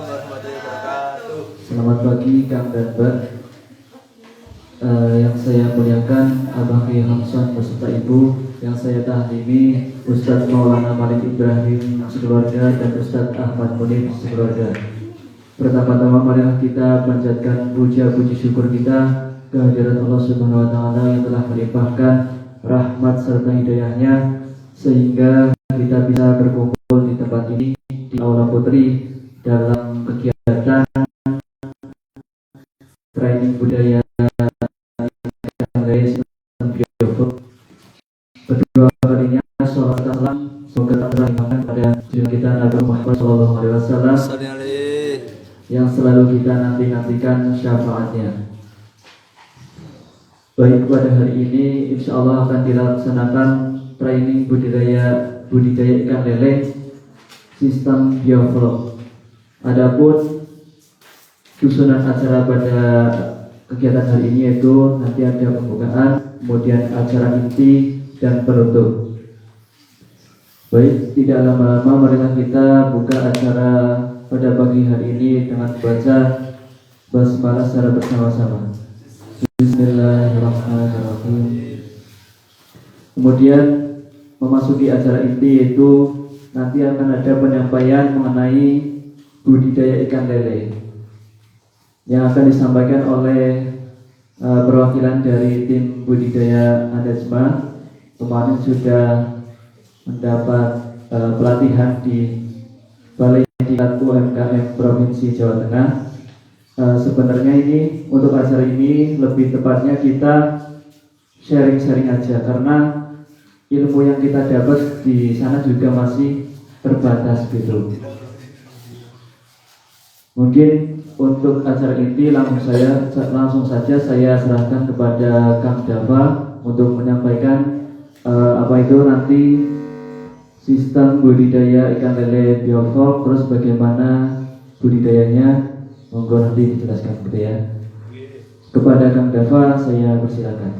warahmatullahi wabarakatuh. Selamat pagi Kang dan Mbak. Yang saya muliakan Abang Kiai Hamson beserta Ibu, yang saya tahlimi Ustadz Maulana Malik Ibrahim sekeluarga dan Ustadz Ahmad Munif sekeluarga. Pertama-tama marilah kita panjatkan puja-puji syukur kita kehadirat Allah Subhanahu wa taala yang telah melimpahkan rahmat serta hidayahnya sehingga kita bisa berkumpul di tempat ini di Aula Putri dalam kegiatan training budaya kedua kalinya. Sholawat salam semoga terlimpahkan pada junjungan kita Nabi Muhammad SAW yang selalu kita nantikan syafaatnya. Baik, pada hari ini insya Allah akan dilaksanakan training budidaya ikan lele sistem bioflok. Adapun susunan acara pada kegiatan hari ini yaitu nanti ada pembukaan, kemudian acara inti dan penutup. Baik, tidak lama-lama marilah kita buka acara pada pagi hari ini dengan membaca basmalah secara bersama-sama. Bismillahirrahmanirrahim. Kemudian memasuki acara inti yaitu nanti akan ada penyampaian mengenai budidaya ikan lele yang akan disampaikan oleh perwakilan dari tim budidaya Anajma. Kemarin sudah mendapat pelatihan di Balai Diklat UMKM Provinsi Jawa Tengah. Sebenarnya ini untuk acara ini lebih tepatnya kita sharing-sharing aja karena ilmu yang kita dapat di sana juga masih terbatas gitu. Mungkin untuk acara inti langsung saja saya serahkan kepada Kang Dava untuk menyampaikan apa itu nanti sistem budidaya ikan lele bioflok, terus bagaimana budidayanya. Monggo nanti dijelaskan gitu ya. Kepada Kang Dava saya persilakan.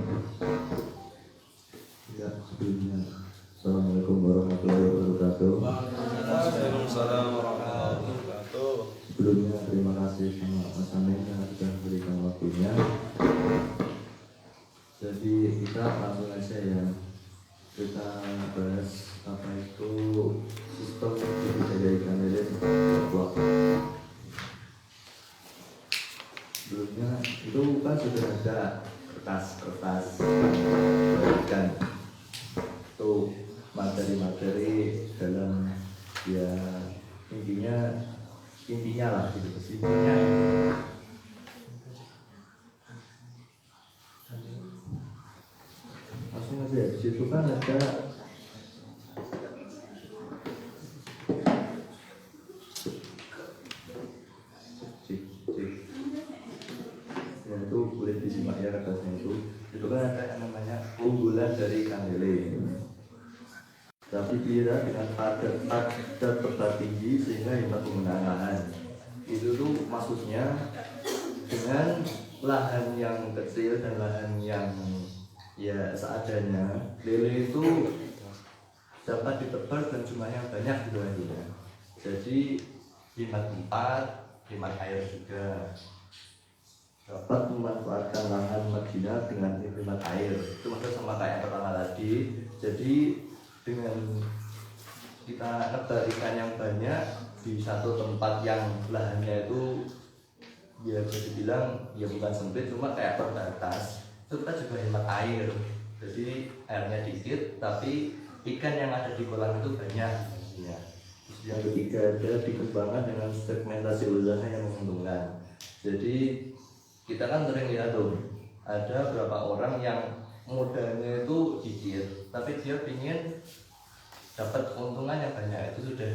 Ya, sebelumnya Assalamualaikum warahmatullahi wabarakatuh. Waalaikumsalam warahmatullahi wabarakatuh. Sebelumnya terima kasih sama Mas Amin yang sudah memberikan waktunya. Jadi kita langsung aja ya. Kita bahas apa itu sistem budidaya ikan lele bioflok. Sebelumnya itu kan sudah ada kertas ikan itu materi-materi dalam ya intinya lah gitu intinya. Langsung aja di situ kan ada ya itu boleh disimak ya kertasnya itu kan ada yang namanya unggulan dari ikan lele. Tapi dia dengan padat tepat tinggi sehingga hemat penggunaan lahan. Itu tuh maksudnya dengan lahan yang kecil dan lahan yang ya seadanya, lele itu dapat ditebar dan jumlahnya banyak gitu aja. Jadi hemat tempat, hemat air juga. Dapat memanfaatkan lahan marginal dengan hemat air. Itu maksudnya sama kayak yang pertama tadi. Jadi dengan kita nebar ikan yang banyak di satu tempat yang lahannya itu ya bisa dibilang ya bukan sempit cuma kayak terbatas, itu kita juga hemat air. Jadi airnya dikit tapi ikan yang ada di kolam itu banyak ya. Terus yang ketiga ada dikembangkan dengan segmentasi usaha yang menguntungkan. Jadi kita kan sering lihat tuh ada beberapa orang yang modalnya itu dikit tapi dia ingin dapat keuntungan yang banyak. Itu sudah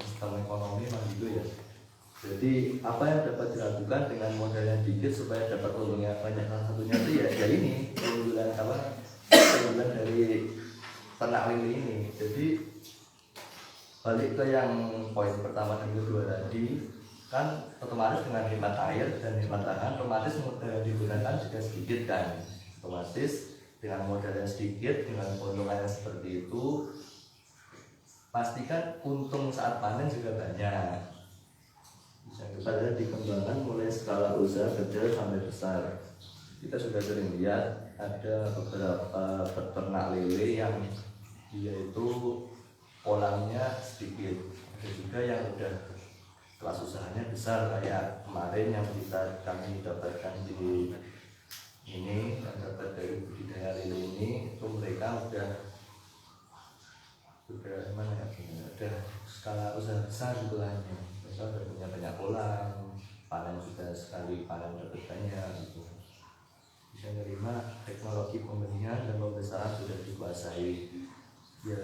sistem ekonomi memang gitu ya. Jadi apa yang dapat dilakukan dengan modal yang dikit supaya dapat untungnya banyak? Salah satunya itu ya ini keunggulan dari ternak lele ini. Jadi balik ke yang poin pertama dan kedua tadi, kan otomatis dengan hemat air dan hemat lahan, otomatis modal yang digunakan juga sedikit kan. Otomatis dengan modal yang sedikit, dengan keuntungan yang seperti itu, pastikan untung saat panen juga banyak. pada dikembangkan mulai skala usaha kecil sampai besar. Kita sudah sering lihat ada beberapa peternak lele yang dia itu kolamnya sedikit, ada juga yang udah kelas usahanya besar kayak kemarin yang kami dapatkan di ini, yang dapat dari budidaya lele ini, itu mereka udah mana ya, udah skala usaha besar gitu lah, mereka udah punya banyak kolam, panen sudah sekali panen dapat banyak gitu. Bisa menerima teknologi pembenihan dan pembesaran sudah dikuasai. Ya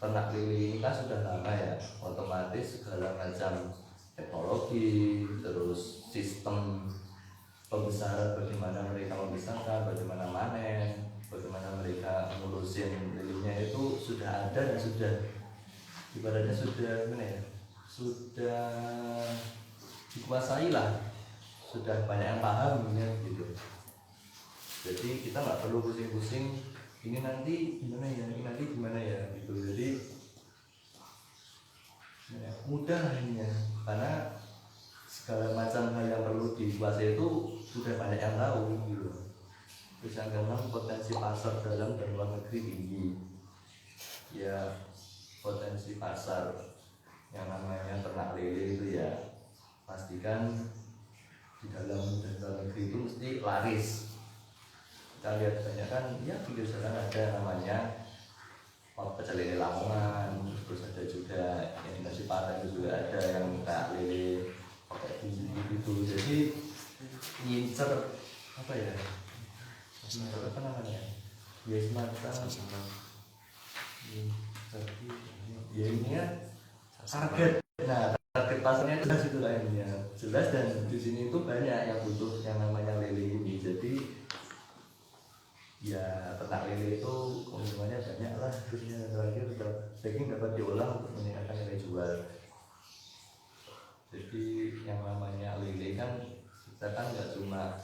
ternak lele ini kan sudah lama ya, otomatis segala macam teknologi, terus sistem pembesaran, bagaimana mereka membesarkan, bagaimana manen, bagaimana mereka ngurusin lelenya itu sudah ada dan sudah ibaratnya sudah gimana ya, sudah dikuasai lah, sudah banyak yang paham ya, gitu. Jadi kita nggak perlu pusing-pusing ini nanti gimana ya, ini nanti gimana ya gitu. Jadi ya, mudah ini ya, karena segala macam hal yang perlu dikuasai itu sudah banyak yang tahu gitu. Terus yang keenam, potensi pasar dalam dan luar negeri tinggi. Ya potensi pasar yang namanya ternak lele itu ya pastikan di dalam dan luar negeri itu mesti laris. Kita lihat banyak kan ya pinggir jalan ada namanya pecel lele Lamongan, terus ada juga yang nasi padang itu juga ada yang kayak lele pakai bumbu gitu. Jadi ngincer apa ya, apa namanya ya, semacam ya ini ya target. Nah target pasarnya itu jelas itu lainnya jelas, dan di sini itu banyak yang butuh yang namanya lele ini. Jadi ya ternak lele itu keuntungannya banyak lah, terusnya terakhir daging dapat diolah untuk meningkatkan nilai jual. Jadi yang namanya lele kan kita kan nggak cuma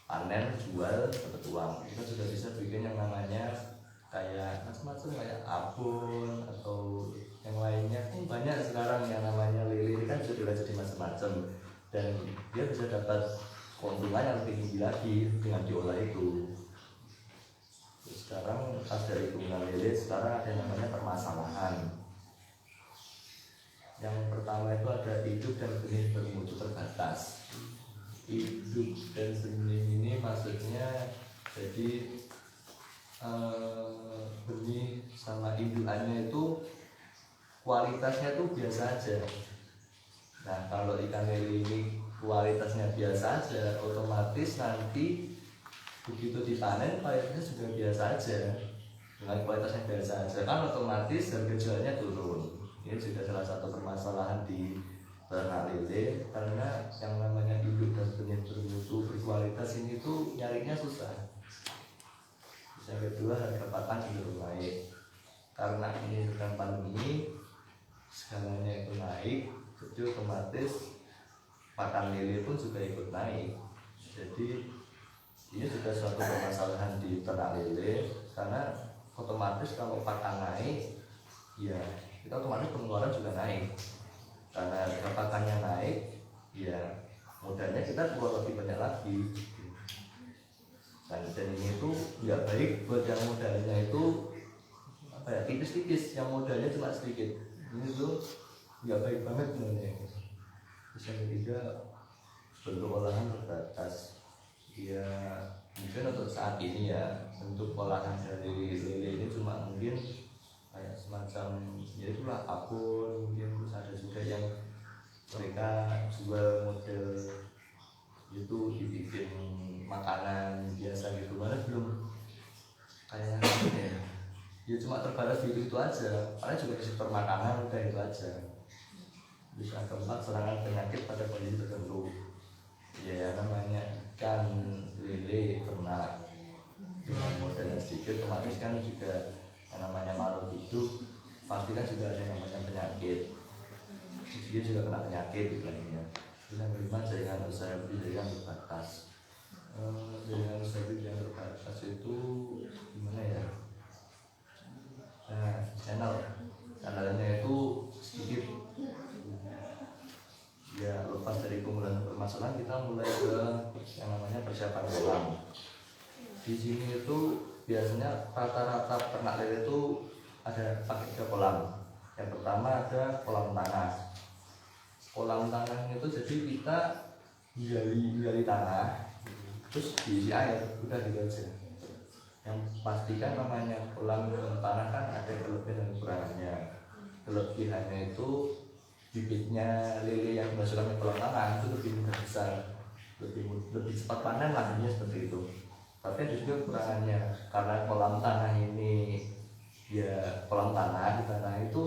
panen jual dapat uang, kita sudah bisa bikin yang namanya kayak macam-macam kayak abon atau yang lainnya pun banyak sekarang. Yang namanya lele ini kan sudah jadi macam-macam dan dia bisa dapat keuntungan yang lebih tinggi lagi dengan diolah itu. Terus sekarang ada hitungan lele, sekarang ada yang namanya permasalahan. Yang pertama itu ada hidup dan benih bermutu terbatas. Hidup dan benih ini maksudnya jadi benih sama indukannya itu kualitasnya tuh biasa aja. Nah kalau ikan lele ini kualitasnya biasa aja, otomatis nanti begitu dipanen kualitasnya juga biasa aja. Dengan kualitas yang biasa aja kan otomatis harga jualnya turun. Ini juga salah satu permasalahan di ternak lele, karena yang namanya induk dan benih bermutu berkualitas ini tuh nyarinya susah. Yang kedua, harga pakan cenderung naik karena ini sedang pandemi, segalanya itu naik, jadi otomatis pakan lele pun juga ikut naik. Jadi ini juga suatu permasalahan di ternak lele, karena otomatis kalau pakan naik, ya kita otomatis pengeluaran juga naik. Karena harga pakannya naik, ya modalnya kita keluar lebih banyak lagi. Dan ini itu nggak baik buat yang modalnya itu apa ya, tipis-tipis, yang modalnya cuma sedikit. Ini tuh nggak baik banget sebenarnya. Terus yang ketiga, bentuk olahan terbatas. Ya mungkin untuk saat ini ya bentuk olahan dari lele ini cuma mungkin kayak semacam ya itulah abon, mungkin terus ada juga yang mereka jual model itu dibikin makanan biasa gitu, mana belum kayak ya cuma terbatas di itu aja, paling juga di sektor makanan udah itu aja. Terus yang keempat, serangan penyakit pada kondisi tertentu. Ya namanya ikan lele ternak dengan modal yang sedikit, otomatis kan juga yang namanya makhluk hidup pasti kan juga ada yang namanya penyakit. Dia juga kena penyakit lainnya. Terus yang kelima, jaringan usaha budidaya yang terbatas. Jaringan usaha budidaya yang terbatas itu gimana ya? Nah, channelnya itu sedikit ya terlepas dari keunggulan permasalahan, kita mulai ke yang namanya persiapan kolam. Di sini itu biasanya rata-rata ternak lele itu ada pakai 3 kolam. Yang pertama ada kolam tanah. Kolam tanah itu jadi kita gali tanah, terus diisi air, udah gitu aja. Yang pastikan namanya kolam tanah kan ada kelebihan dan kekurangannya. Kelebihannya itu bibitnya lele yang dimasukkan ke kolam tanah itu lebih mudah besar, lebih cepat panen lah, seperti itu. Tapi ada juga kekurangannya, karena kolam tanah ini ya kolam tanah, di tanah itu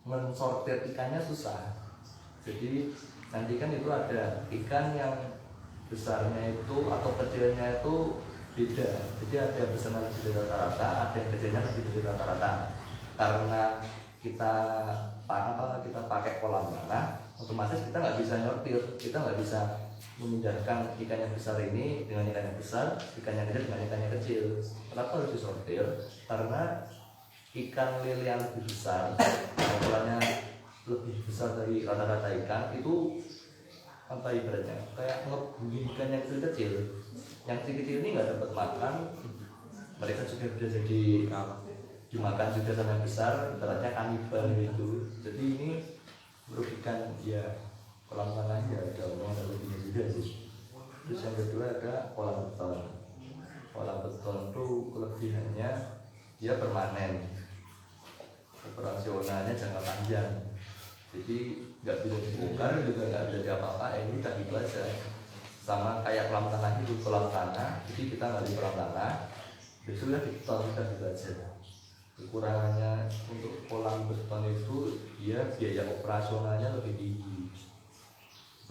mensortir ikannya susah. Jadi nanti kan itu ada ikan yang besarnya itu atau kecilnya itu beda. Jadi ada yang besarnya lebih dari rata-rata, ada yang kecilnya lebih dari rata-rata. Karena kita pakai kolam tanah, otomatis kita nggak bisa nyortir, kita nggak bisa memindahkan ikan yang besar ini dengan ikan yang besar, ikan yang kecil dengan ikan yang kecil. Kenapa harus disortir? Karena ikan lele yang lebih besar, ukurannya lebih besar dari rata-rata ikan itu apa ibaratnya kayak ngebully ikan yang kecil-kecil. Yang kecil-kecil ini nggak dapat makan, mereka juga bisa jadi dimakan juga sama yang besar, ibaratnya kanibal gitu. Jadi ini merugikan ya kolam tanah ya, ada omongan lebihnya juga sih. Terus yang kedua ada kolam beton. Kolam beton itu kelebihannya dia permanen, operasionalnya jangka panjang. Jadi nggak bisa dibongkar juga nggak bisa diapa-apa, ini udah gitu aja. Sama kayak kolam tanah itu, kolam tanah, jadi kita nggak di kolam tanah, besoknya di beton, udah gitu aja. Kekurangannya untuk kolam beton itu dia biaya operasionalnya lebih tinggi.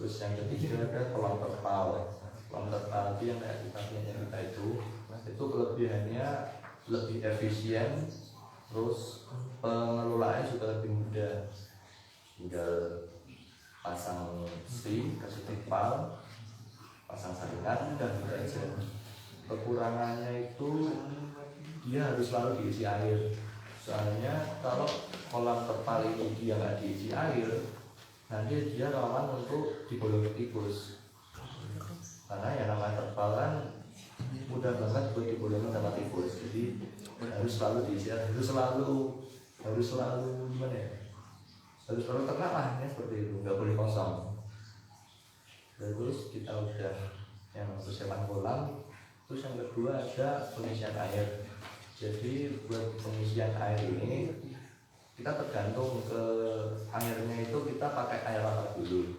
Terus yang ketiga ada kolam terpal. Kolam terpal itu yang kayak kita itu kelebihannya lebih efisien, terus pengelolaannya juga lebih mudah. Tinggal pasang string, kasih terpal, pasang saringan, dan gitu aja. Kekurangannya itu dia harus selalu diisi air. Soalnya kalau kolam terpal ini dia nggak diisi air, nanti dia rawan untuk digolongi tikus. Karena yang namanya terpal kan mudah banget buat digolongi sama tikus. Jadi harus selalu diisi air, harus selalu gimana ya? Harus selalu ternak lah, ya, seperti itu, nggak boleh kosong. Terus kita udah yang persiapan kolam. Terus yang kedua ada pengisian air. Jadi buat pengisian air ini kita tergantung ke airnya itu kita pakai air apa dulu.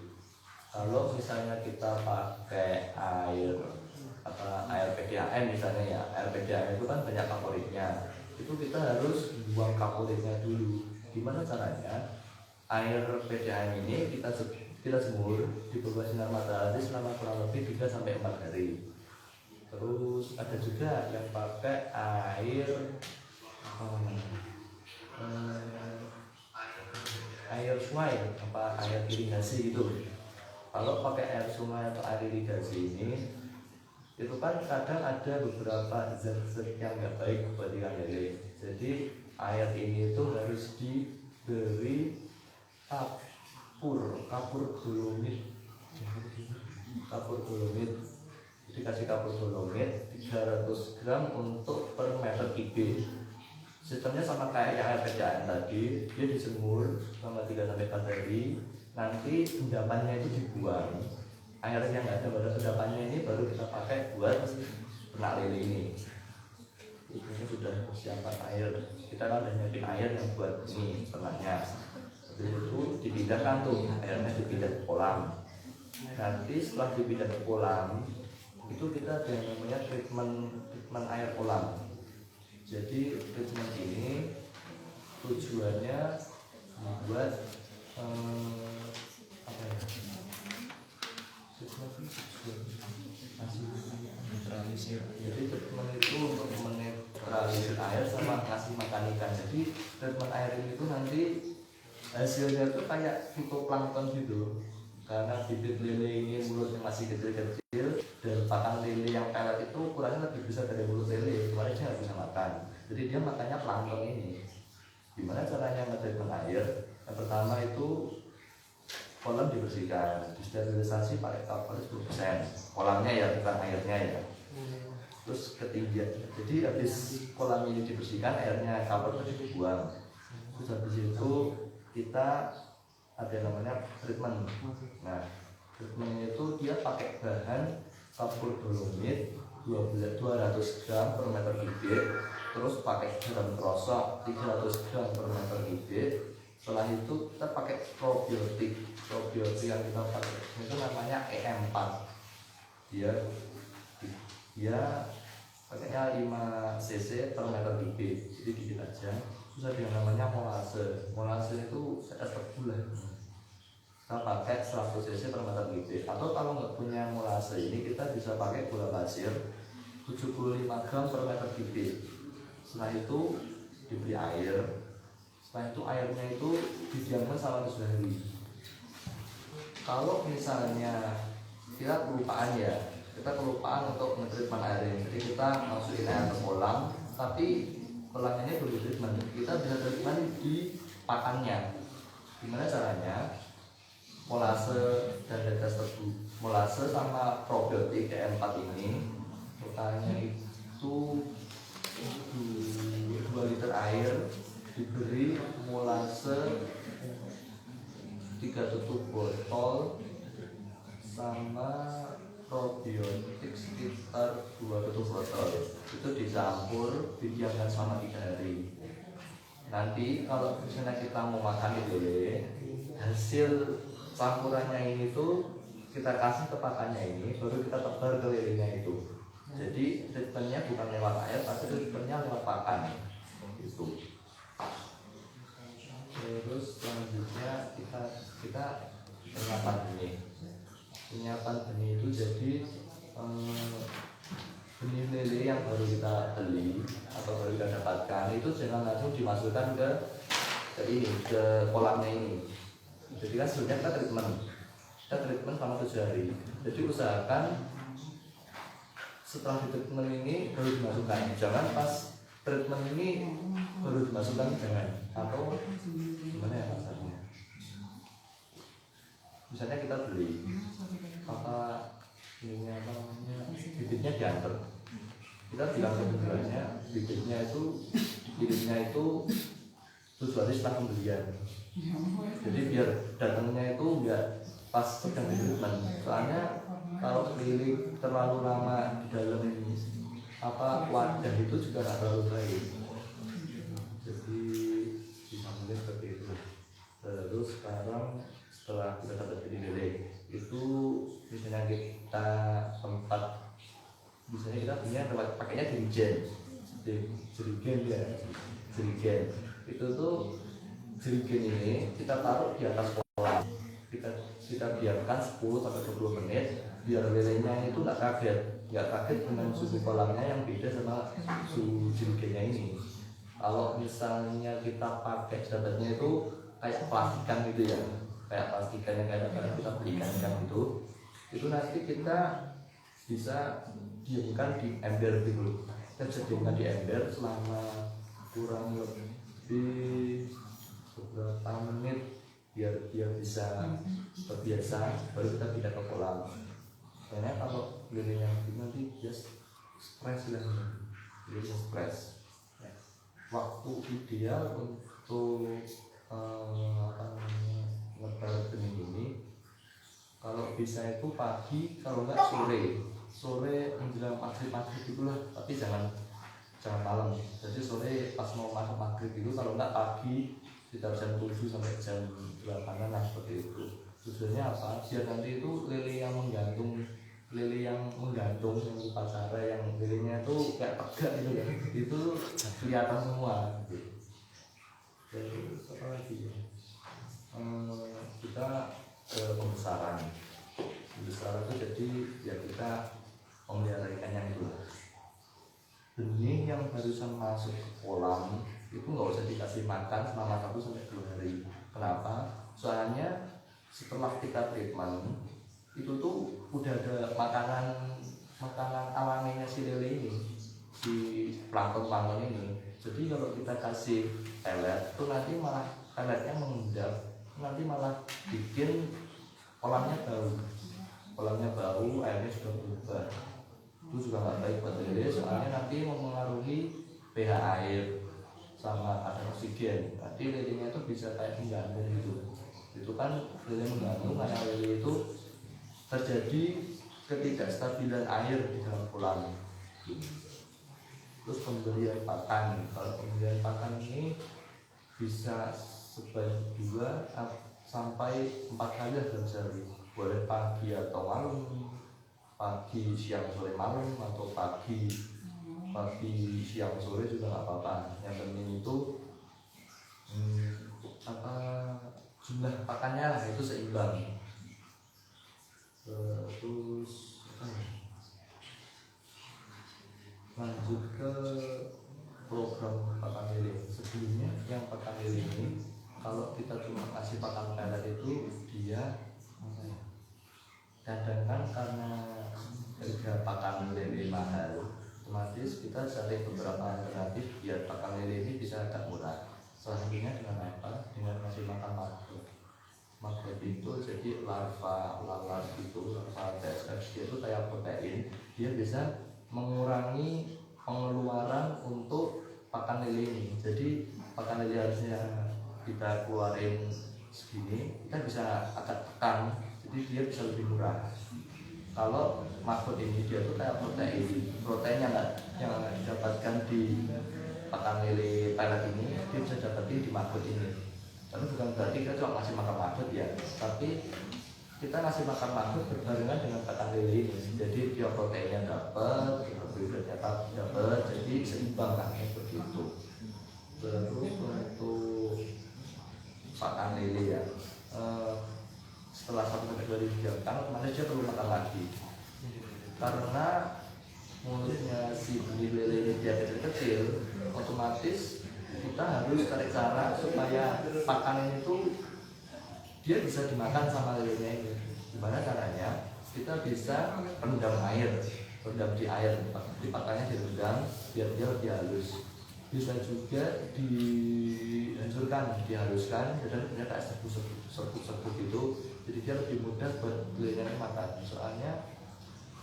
Kalau misalnya kita pakai air PDAM misalnya ya, air PDAM itu kan banyak kaporitnya. Itu kita harus buang kaporitnya dulu. Gimana caranya? Air PDAM ini kita jemur di bawah sinar matahari selama kurang lebih 3-4 hari. Terus ada juga yang pakai air sungai, air irigasi gitu. Kalau pakai air sungai atau air irigasi ini, itu kan kadang ada beberapa zat-zat yang nggak baik buat ikan lele. Jadi air ini itu harus diberi kapur dolomit. Dikasih kapur dolomit 300 gram untuk per meter kubik. Sistemnya sama kayak yang air PDAM tadi, dia dijemur selama 3-4 hari. Nanti endapannya itu dibuang. Air yang nggak ada pada endapannya ini baru kita pakai buat ternak lele ini. Ini sudah persiapan air. Kita kan udah nyiapin air yang buat ini ternaknya. Itu dipindahkan tuh, airnya dipindah ke kolam. Nanti setelah dipindah ke kolam, itu kita ada yang namanya treatment air kolam. Jadi treatment ini tujuannya membuat jadi treatment itu untuk menetralisir air sama ngasih makan ikan. Jadi treatment air ini tuh nanti hasilnya tuh kayak fitoplankton gitu. Karena bibit lele ini mulutnya masih kecil-kecil dan pakan lele yang pelet itu ukurannya lebih besar dari mulut lele, kemarin dia nggak bisa makan. Jadi dia makannya plankton ini. Gimana caranya ngetreatment air? Yang pertama itu kolam dibersihkan, disterilisasi pakai cover 10%. Kolamnya ya, bukan airnya ya. Terus ketinggian, jadi habis kolam ini dibersihkan, airnya cover itu dibuang. Terus habis itu kita ada namanya treatment. Nah, treatmentnya itu dia pakai bahan kapur dolomit 200 gram per meter kubik, terus pakai garam krosok 300 gram per meter kubik. Setelah itu kita pakai probiotik yang kita pakai itu namanya EM4. Dia pakainya 5 cc per meter kubik, jadi dikit aja. Terus ada yang namanya molase itu setes terbulan. Kita pakai 100 cc per meter kubik, atau kalau nggak punya molase ini kita bisa pakai gula pasir 75 gram per meter kubik. Setelah itu diberi air. Setelah itu airnya itu didiamkan selama 7 hari. Kalau misalnya kita kelupaan untuk nge-treatment air ini, jadi kita masukin air ke kolam, tapi kolamnya ini belum treatment, kita bisa treatment di pakannya. Gimana caranya? Molase dan tetes tebu, molase sama probiotik E4 ini totalnya itu 2 liter air, diberi molase 3 tutup botol sama probiotik sekitar 2 tutup botol. Itu dicampur, didiamkan selama 3 hari. Nanti kalau misalnya kita mau makan lele, hasil campurannya ini tuh kita kasih ke pakannya ini, baru kita tebar ke lelenya itu. Jadi treatmentnya bukan lewat air, tapi treatmentnya lewat pakan itu. Terus selanjutnya kita penyiapan benih itu jadi benih lele yang baru kita beli atau baru kita dapatkan itu jangan langsung dimasukkan ke kolamnya ini. Jadi kan sebenarnya kita treatment selama 7 hari. Jadi usahakan setelah di treatment ini baru dimasukkan, jangan pas treatment ini baru dimasukkan, jangan. Atau gimana ya maksudnya? Misalnya kita beli bibitnya diantar, kita bilang ke penjualnya bibitnya itu 7 hari setelah pembelian. Jadi biar datangnya itu enggak pas sedang di treatment. Soalnya kalau keliling terlalu lama di dalam ini wadah itu juga nggak terlalu baik. Jadi bisa melihat seperti itu. Terus sekarang setelah kita dapat benih lele itu misalnya kita misalnya kita punya tempat pakainya jerigen itu tuh jerigen ini kita taruh di atas kolam, kita biarkan 10-20 menit biar lelenya itu nggak kaget dengan suhu kolamnya yang beda sama suhu jerigennya ini. Kalau misalnya kita pakai dapatnya itu kayak plastikan gitu ya, kayak plastikan yang kayak kita belikan kan itu nanti kita bisa diamkan di ember dulu. Kita bisa diamkan di ember selama kurang lebih beberapa menit biar dia bisa terbiasa, baru kita pindah ke kolam. Karena kalau lele yang nanti dia stres lah, dia stres. Waktu ideal untuk ngebar benih ini kalau bisa itu pagi, kalau enggak sore menjelang maghrib itulah, tapi jangan malam. Jadi sore pas mau makan maghrib itu, kalau enggak pagi sekitar jam 7 sampai jam 8 lah, seperti itu. Tujuannya apa? Biar nanti itu lele yang menggantung yang upacara, yang lelenya itu kayak tegak gitu ya, itu kelihatan semua gitu. Terus apa lagi ya? Kita pembesaran itu jadi ya kita memelihara ikannya itu. Benih yang barusan masuk ke kolam itu nggak usah dikasih makan selama 1-2 hari. Kenapa? Soalnya setelah kita treatment itu tuh udah ada makanan alaminya si lele ini, si plankton ini. Jadi kalau kita kasih pelet tuh nanti malah peletnya mengendap, nanti malah bikin kolamnya bau, airnya sudah berubah. Itu juga nggak baik buat lele, soalnya nanti mempengaruhi pH air sama kadar oksigen. Nanti lelenya itu bisa kayak menggantung gitu. Itu kan lele menggantung karena lele itu terjadi ketidakstabilan air di dalam kolam. Terus pemberian pakan, kalau pemberian pakan ini bisa sebanyak 2 sampai 4 kali dalam sehari. Boleh pagi atau malam, pagi siang sore malam, atau pagi siang sore juga nggak apa-apa. Yang penting itu jumlah pakannya lah itu seimbang. Terus lanjut ke program pakan lele. Sebelumnya yang pakan lele ini kalau kita cuma kasih pakan pelet itu dia kadang-kadang karena harga pakan lele mahal, otomatis kita cari beberapa alternatif biar pakan lele ini bisa agak murah. Salah satunya dengan apa? Dengan kasih makan maggot. Maggot itu jadi larva lalat itu, larva TSX, dia itu kayak protein. Dia bisa mengurangi pengeluaran untuk pakan lele ini. Jadi pakan lele harusnya kita keluarin segini, kita bisa agak tekan, jadi dia bisa lebih murah. Kalau maggot ini dia tuh kayak proteinnya yang didapatkan di pakan lele pelet ini dia bisa dapetin di maggot ini. Tapi bukan berarti kita cuma ngasih makan maggot ya, tapi kita ngasih makan maggot berbarengan dengan pakan lele ini. Jadi dia proteinnya dapat, karbohidratnya dapat, jadi seimbang lah begitu. Terus untuk pakan lele ya, setelah 1-2 jam kan otomatis dia perlu makan lagi, karena mulutnya si benih lele ini dia kecil-kecil, otomatis kita harus cari cara supaya pakan itu dia bisa dimakan sama lelenya ini. Gimana caranya? Kita bisa rendam di air, di pakannya direndam biar dia lebih halus. Bisa juga dihancurkan, dihaluskan, dan punya kayak serbuk gitu. Jadi dia lebih mudah buat lelenya makan. Soalnya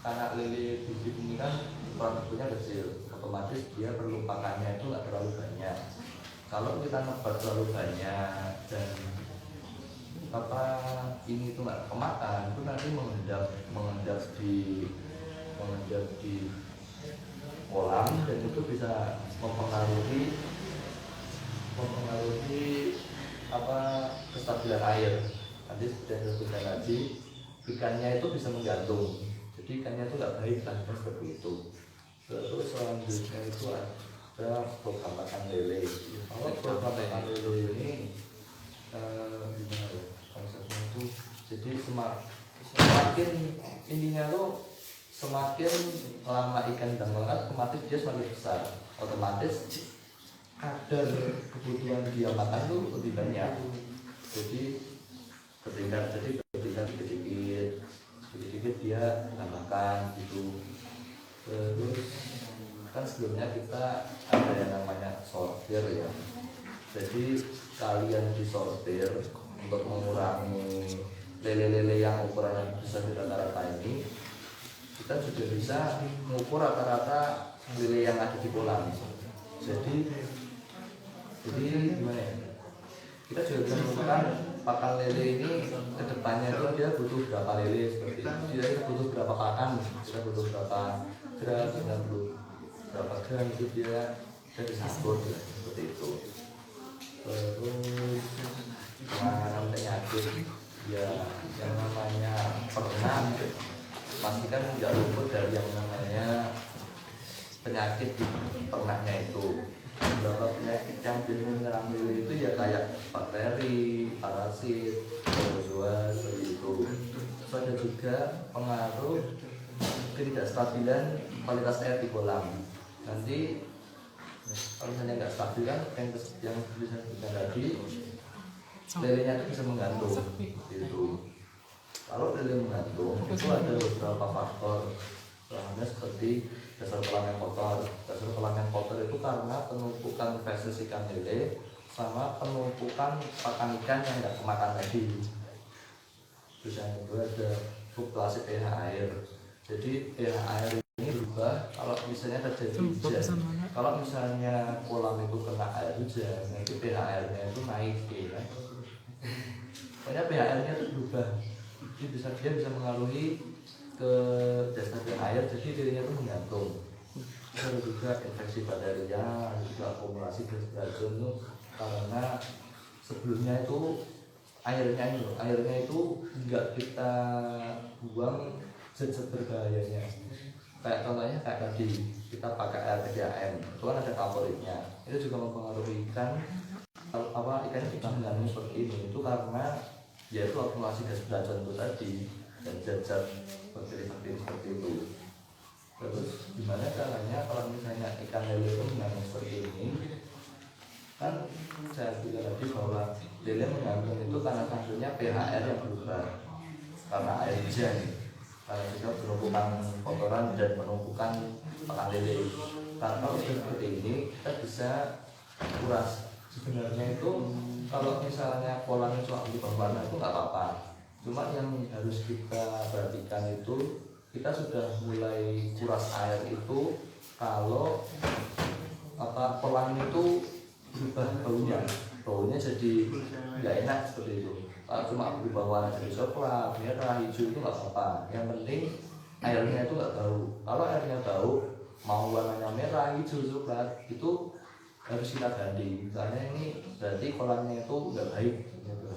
karena lele bibit ini kan ukuran tubuhnya kecil, otomatis dia perlu pakannya itu nggak terlalu banyak. Kalau kita nebar terlalu banyak dan ini tuh nggak kemakan, itu nanti mengendap di kolam, dan itu bisa mempengaruhi kestabilan air. Nanti seperti yang disebutkan tadi, ikannya itu bisa menggantung. Jadi ikannya itu nggak baik lah, seperti itu. Terus selanjutnya itu ada program pakan lele. Kalau program pakan lele ini gimana ya konsepnya itu? Jadi semakin intinya tuh semakin lama ikan berkembang, otomatis dia semakin besar. Otomatis kadar kebutuhan dia makan tuh lebih banyak. Jadi sedikit dia tambahkan gitu. Terus kan sebelumnya kita ada yang namanya sortir ya. Jadi kalian disortir untuk mengurangi lele-lele yang ukurannya besar di rata-rata ini. Kita juga bisa mengukur rata-rata lele yang ada di kolam. Jadi gimana ya? Kita juga bisa menentukan pakan lele ini kedepannya itu dia butuh berapa lele seperti itu. Dia butuh berapa pakan, dia butuh berapa gram, berapa gram itu dia disatur seperti itu. Terus penanganan penyakit ya, yang namanya ternak pasti kan nggak luput dari yang namanya penyakit di ternaknya itu. Beberapa penyakit yang biasanya menyerang lele itu ya kayak bakteri, parasit, protozoa seperti itu. Terus ada juga pengaruh ketidakstabilan kualitas air di kolam. Nanti kalau misalnya nggak stabil kan yang bisa kita tadi, lelenya itu bisa menggantung gitu. Kalau lele menggantung itu ada beberapa faktor, misalnya seperti dasar kolam yang kotor. Dasar kolam yang kotor itu karena penumpukan feses ikan lele sama penumpukan pakan ikan yang nggak kemakan tadi. Terus yang kedua ada fluktuasi pH air. Jadi pH air ini berubah kalau misalnya terjadi hujan. Kalau misalnya kolam itu kena air hujan, nanti pH airnya itu naik, ya. Pokoknya pH airnya itu berubah. Jadi dia bisa mengaruhi ke dasar air, jadi dirinya itu menggantung. Terus ada juga infeksi bakteria, juga akumulasi gas racun itu karena sebelumnya itu airnya itu nggak kita buang zat-zat berbahayanya. Kayak contohnya kayak tadi kita pakai air 3M, itu kan ada favoritnya, itu juga mempengaruhi ikan kita mengandung seperti ini. Itu karena ya itu akumulasi gas beracun itu tadi dan zat-zat bakteri-bakteri seperti itu. Terus gimana caranya kalau misalnya ikan lele itu mengandung seperti ini? Kan saya bilang tadi bahwa lele mengandung itu karena faktornya pH air yang berubah karena air hujan, karena juga penumpukan kotoran dan penumpukan pakan lele. Karena kalau seperti ini kita bisa kuras. Sebenarnya itu kalau misalnya polanya cuma berubah warna itu nggak apa-apa. Cuma yang harus kita perhatikan itu kita sudah mulai kuras air itu kalau polanya itu berubah baunya jadi nggak enak seperti itu. Kalau cuma berubah warna jadi coklat, merah, hijau itu nggak apa-apa. Yang penting airnya itu nggak bau. Kalau airnya bau, mau warnanya merah, hijau, coklat, itu harus kita ganti. Misalnya ini berarti kolamnya itu nggak baik. Gitu.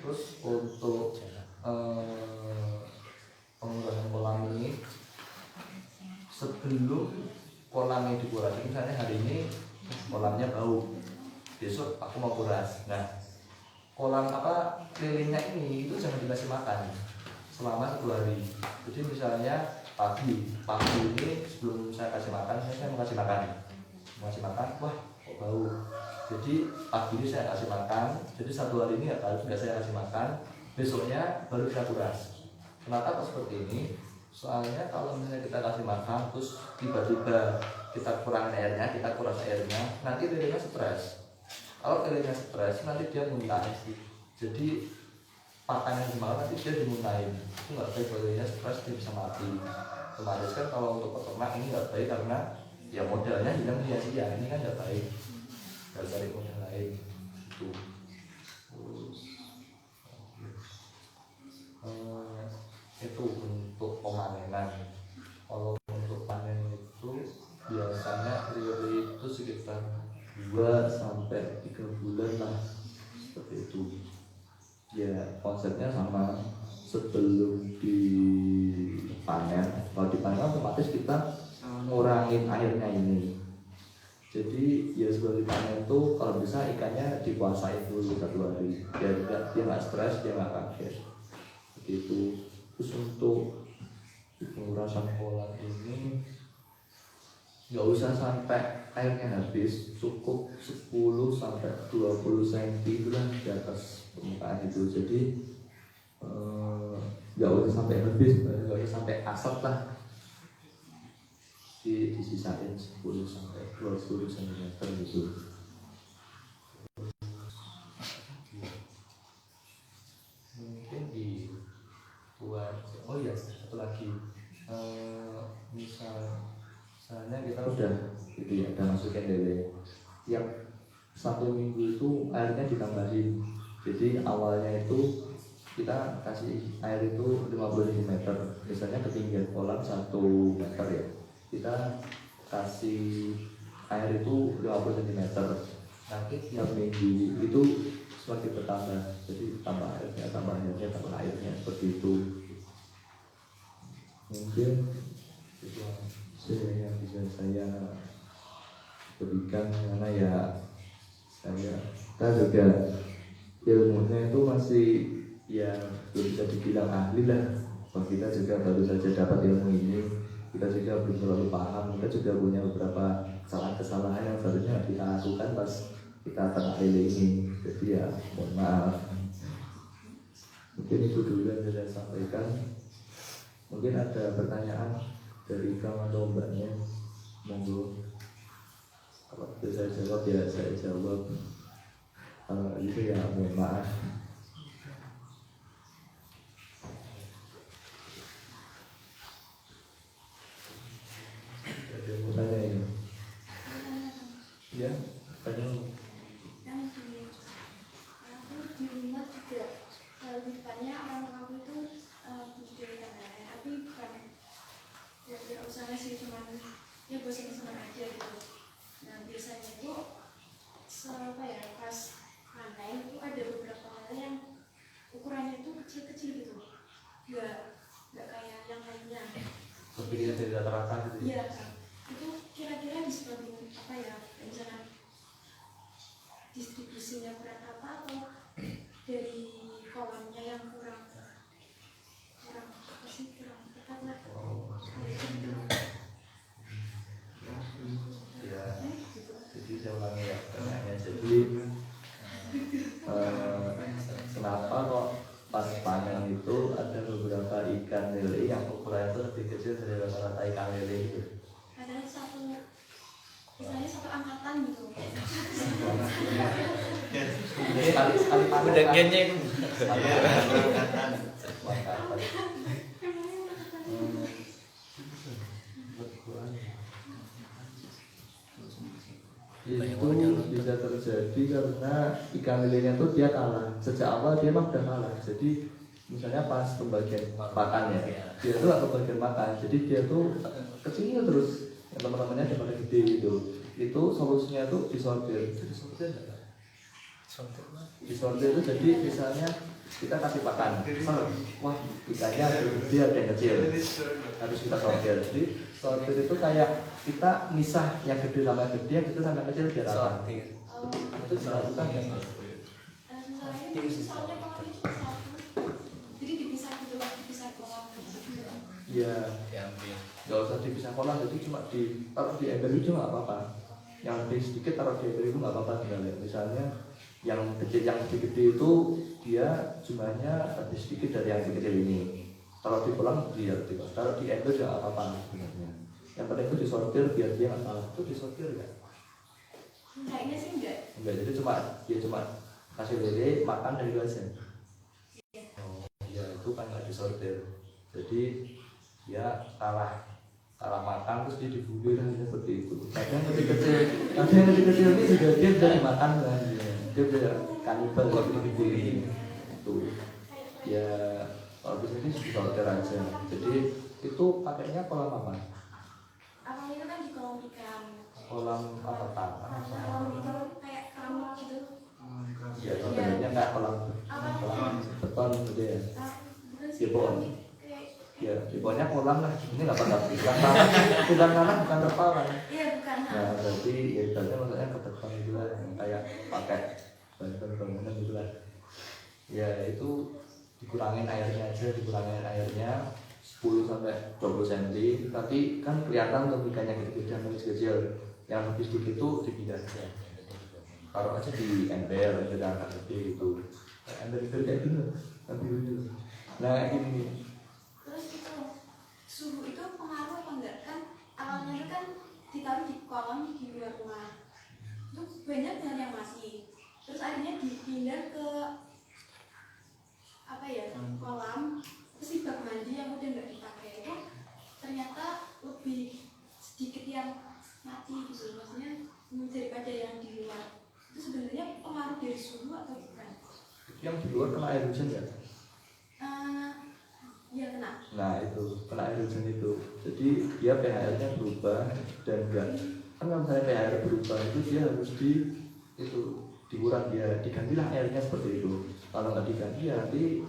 Terus untuk pengurasan kolam ini, sebelum kolamnya dikuras, misalnya hari ini kolamnya bau, besok aku mau kuras. Nah, kolam lilinnya ini itu jangan dikasih makan selama 1 hari. Jadi misalnya pagi ini sebelum saya kasih makan, saya mau kasih makan, wah kok bau. Jadi pagi ini saya kasih makan, jadi 1 hari ini nggak saya kasih makan, besoknya baru kita kuras. Kenapa kok seperti ini? Soalnya kalau misalnya kita kasih makan terus tiba-tiba kita kurangin airnya, kita kuras airnya, nanti lelenya stres. Kalau lelenya stres nanti dia muntah. Jadi pakan yang dimakan nanti dia dimuntahin. Itu nggak baik, lelenya stres dia bisa mati. Otomatis kan kalau untuk peternak ini nggak baik karena ya modalnya hilang sia-sia. Ini kan nggak baik. Nggak cari modal lain. Itu. Itu untuk pemanenan. Kalau untuk panen itu biasanya lele itu sekitar 2-3 bulan lah, seperti itu. Ya konsepnya sama sebelum dipanen. Kalau dipanen otomatis kita ngurangin airnya ini. Jadi ya sebelum dipanen tuh kalau bisa ikannya dikuasain dulu 1 hari biar dia nggak stres, dia nggak kaget. Begitu. Terus untuk pengurasan kolam ini nggak usah sampai airnya habis, cukup 10-20 cm itulah di atas permukaan itu. Jadi nggak usah sampai habis, nggak usah sampai asap lah, disisain 10-20 cm gitu. Mungkin dibuat, oh iya satu lagi, misalnya kita udah gitu ya, udah masukin lele yang 1 minggu itu airnya ditambahin. Jadi awalnya itu kita kasih air itu 50 cm, misalnya ketinggian kolam 1 meter ya, kita kasih air itu 50 cm. Nanti tiap minggu itu semakin bertambah, jadi tambah airnya seperti itu. Mungkin itu yang bisa saya berikan, karena ya kita juga ilmunya itu masih ya belum bisa dibilang ahli lah. Kalau kita juga baru saja dapat ilmu ini, kita juga belum terlalu paham, kita juga punya beberapa kesalahan yang seharusnya kita lakukan pas kita ternak lele ini. Jadi ya mohon maaf. Mungkin itu dulu yang saya sampaikan. Mungkin ada pertanyaan dari kawan lombanya, monggo. Kalau bisa saya jawab ya saya jawab. Kalau itu ya mohon maaf. katanya orang tua aku itu budidaya ikan lele, tapi bukan ya tidak usah sih, cuman ya buat seneng-seneng aja gitu. Nah biasanya itu apa ya, pas panen itu ada beberapa lele yang ukurannya itu kecil-kecil gitu, nggak kayak yang lainnya. Lebih dari rata-rata gitu. Iya, itu kira-kira disebabkan apa ya, misalnya distribusinya kurang apa, atau dari kolamnya yang kurang apa sih, kurang tepat lah. Ya, jadi saya ulangi ya pertanyaannya. Jadi kenapa kok pas panen itu ada beberapa ikan lele yang ukurannya itu lebih kecil dari rata-rata ikan lele itu? Kadang misalnya satu angkatan gitu. Sekali panen Udah kan? gennya itu. Sekali panen. Angkatan. Itu bisa terjadi karena ikan lelenya tuh dia kalah sejak awal, dia emang udah kalah. Jadi misalnya pas pembagian makan ya, dia tuh gak kebagian makan, jadi dia tuh kecil terus, yang teman-temannya dia paling gede gitu. Itu solusinya tuh disortir. Disortir itu jadi misalnya kita kasih makan, wah ikannya ada yang gede ada yang kecil, harus kita sortir. Jadi sortir itu kayak kita misah yang gede sama yang gede, yang gede sama yang kecil biar rata. Itu dilakukan ya. Misalnya itu soalnya kolam itu satu, jadi dipisah gitu lah, dipisah kolam gitu. Iya, nggak usah dipisah kolam, jadi cuma taruh di ember itu nggak apa-apa. Yang lebih sedikit taruh di ember itu nggak apa-apa sebenarnya. Misalnya yang kecil, yang lebih gede itu dia jumlahnya lebih sedikit dari yang lebih kecil ini. Taruh di kolam dia lebih, taruh di ember juga nggak apa-apa sebenarnya. Yang penting itu disortir biar dia nggak salah. Itu disortir ya? Kayaknya sih enggak. Enggak, jadi dia cuma kasih lele makan dari aja. Oh iya, itu kan nggak disortir. Jadi dia kalah makan terus dia dibuli kan seperti itu. Kadang yang kecil ini juga dia bisa dimakan kan, dia bisa kanibal kalau dibuli itu. Ya kalau di sini disortir aja. Jadi itu pakainya kolam apa? Awalnya itu kan di kolam ikan. Kolam apa tanah? Kolam itu kayak keramik gitu. Iya, sebenarnya nggak kolam beton gitu ya. Bukan Ya, sih bohong. keramik kayak. Ya, pokoknya kolam lah. Ini nggak pernah bilang tanah bukan terpal kan? Iya bukan. Nah, berarti ya ibaratnya maksudnya ke depan gitu lah, yang kayak pakai bangunan gitu lah. Ya itu dikurangin airnya aja, 10 sampai 20 cm. Tapi kan kelihatan tuh ikannya gede-gede sama kecil. Yang lebih sedikit itu dipindah aja. Taruh aja di ember, angkat gede gitu. Ember kayak gini, tapi gitu. Nah kayak gini. Terus itu suhu itu pengaruh apa enggak? Kan awalnya itu kan ditaruh di kolam di luar rumah. Itu banyak yang mati. Terus akhirnya dipindah ke apa ya, kolam. Terus di bak mandi yang udah nggak dipakai itu ternyata lebih sedikit yang mati gitu. Maksudnya daripada yang di luar. Itu sebenarnya pengaruh dari suhu atau bukan? Yang di luar kena air hujan ya? Iya kena. Nah itu kena air hujan itu, jadi dia pH-nya berubah dan enggak kan kalau misalnya pH berubah itu dia harus dikurang, dia digantilah airnya seperti itu. Kalau nggak diganti ya nanti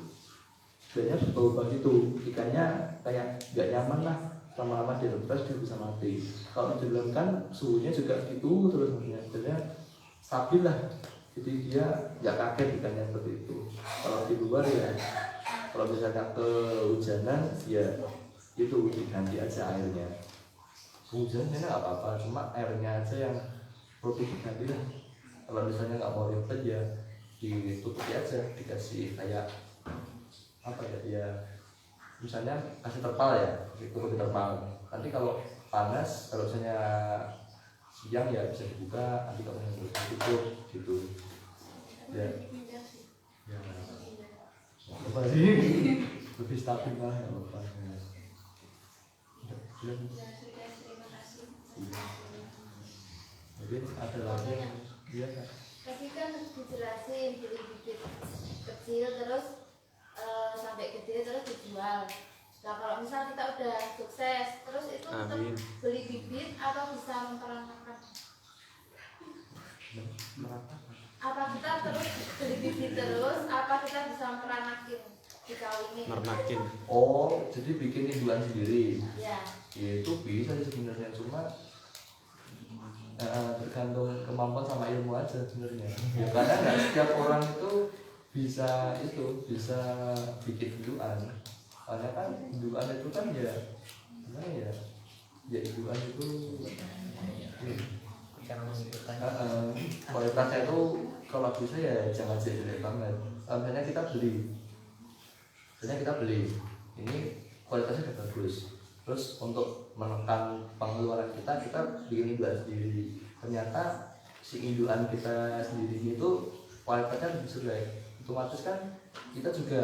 sebenarnya berubah gitu, ikannya kayak nggak nyaman lah, lama-lama dia stres dia bisa mati. Kalau didiamkan suhunya juga gitu terus sebenarnya stabil lah, jadi dia nggak kaget ikannya seperti itu. Kalau di luar ya, kalau misalnya kehujanan ya itu diganti aja airnya. Hujannya nggak apa-apa, cuma airnya aja yang perlu diganti lah. Kalau misalnya nggak mau ribet ya ditutupi aja, dikasih kayak apa ya misalnya kasih terpal ya, tutupi terpal. Nanti kalau panas, kalau misalnya siang ya bisa dibuka, nanti kalau misalnya tutup gitu ya. Ya apa sih lebih stabil lah ya apa. Ya sudah, terima kasih. Jadi ada lagi yang dia kan Tadi kan dijelasin bibit kecil terus sampai gede terus dijual. Nah kalau misal kita udah sukses terus itu tetap Amin. beli bibit atau bisa memperanakan? Apa kita terus beli bibit terus apa kita bisa meranakin dikawinin? Mernakin. Oh, jadi bikin induan sendiri. Ya. Ya itu bisa sih sebenarnya, cuma tergantung kemampuan sama ilmu aja sebenarnya. Ya karena nggak setiap orang itu bisa bikin induan. Karena kan induan itu kan ya gimana ya? Ya induan itu kualitasnya itu kalau bisa ya jangan jelek banget. Misalnya kita beli, ini kualitasnya udah bagus. Terus untuk menekan pengeluaran kita bikin induan sendiri. Ternyata si induan kita sendiri itu kualitasnya lebih jelek. Otomatis kan kita juga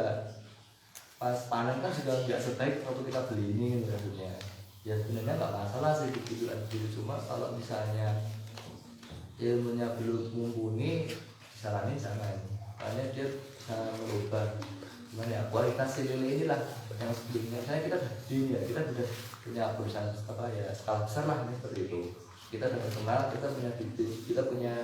pas panen kan juga nggak sebaik waktu kita beli ini maksudnya. Ya sebenarnya nggak masalah sih bikin induan sendiri, cuma kalau misalnya ilmunya belum mumpuni disaranin jangan, karena dia bisa merubah gimana ya kualitas si lele inilah yang sebelumnya. Misalnya kita kita sudah punya perusahaan skala besar lah ini seperti itu, kita sudah terkenal, kita punya bibit, kita punya